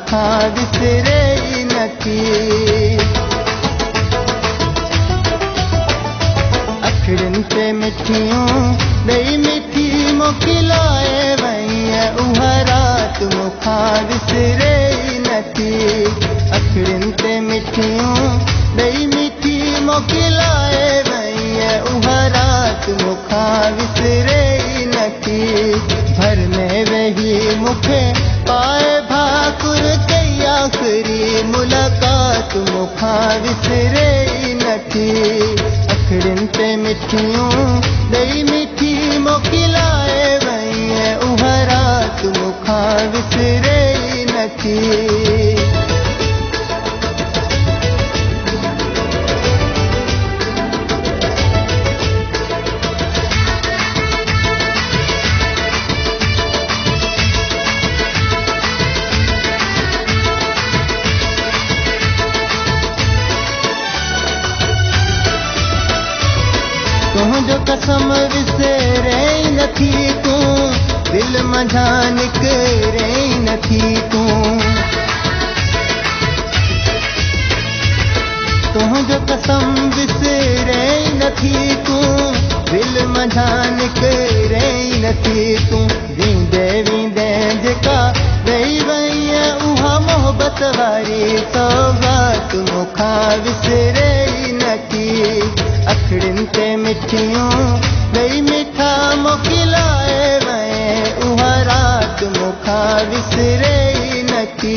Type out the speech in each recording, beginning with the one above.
मूंखां विसरे ई नथी। अखियुनि ते मिठियूं ॾेई मिठी मोकिलाए वई उहा राति मूंखां विसरे ई नथी। अखियुनि ते मिठियूं ॾेई मिठी मोकिलाए वई उहा राति मूंखां विसरे ई नथी। घर में वेही मूंखे पाए भाकुर कई आख़िरी मुलाक़ात मूंखां विसरे ई नथी। अखियुनि ते मिठियूं ॾेई मिठी मोकिलाए वई उहा राति मूंखां विसरे ई नथी। तुंहिंजो कसम विसरे ई नथी तूं, दिलि मंझां निकिरे ई नथी तूं। तुंहिंजो कसम विसरे ई नथी तूं, दिलि मंझां निकिरे ई नथी तूं। वींदे वींदे जेका रही वई उहा मोहबत वारी सौगात मूंखां विसरे ई नथी। अखियुनि ते मिठियूं ॾेई मिठा मोकिलाए वई उहा राति मूंखां विसरे ई नथी।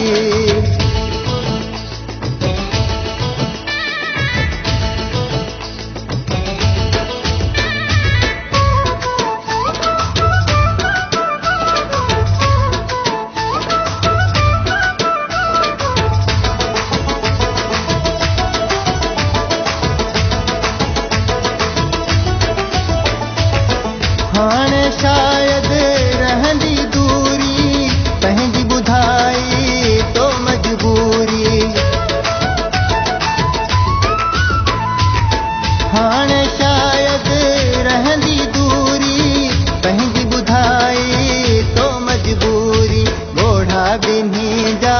हाणे शायदि रहंदी दूरी पंहिंजी ॿुधाई तो मजबूरी। हाणे शायदि रहंदी दूरी पंहिंजी ॿुधाई तो मजबूरी। ॻोढ़ा ॿिन्ही जा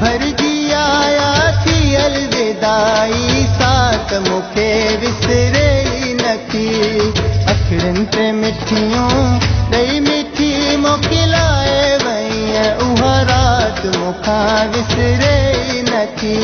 भरिजी आया थी अलविदाई साथ मूंखे विसरे ई नथी। अखियुनि ते मिठियूं ॾेई मिठी मोकिलाए वई उहा राति मूंखां विसरे ई नथी।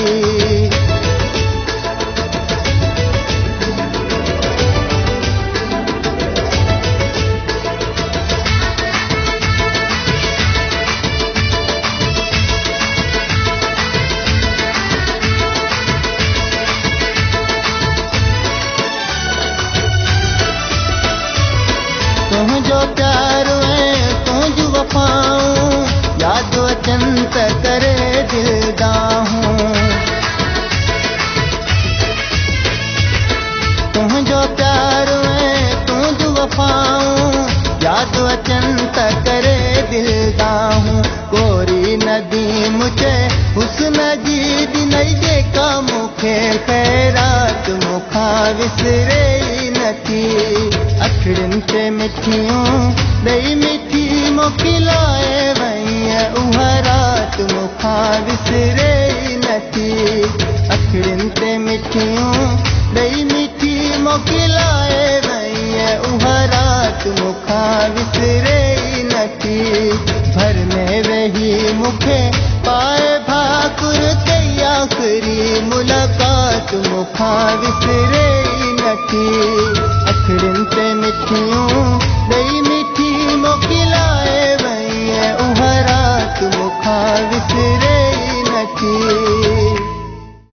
तुंहिंजो प्यार ऐं तुंहिंजूं वफ़ाऊं यादि अचनि त करे दिलि ॾाहूं। तुंहिंजो प्यार ऐं तुंहिंजूं वफ़ाऊं यादि अचनि त करे दिलि ॾाहूं। कोरी नदी मुझे हुस्न जी ॾिनई जेका मूंखे ख़ैरात मूंखां विसरे ई नथी। अखियुनि ते मिठियूं ॾेई मिठी मोकिलाए वई उहा राति मूंखां विसरे ई नथी। अखियुनि ते मिठियूं ॾेई मिठी मोकिलाए वई उहा राति मूंखां विसरे ई नथी। घर में वेही मूंखे पाए भाकुर कई आख़िरी मुलाक़ात मूंखां विसरे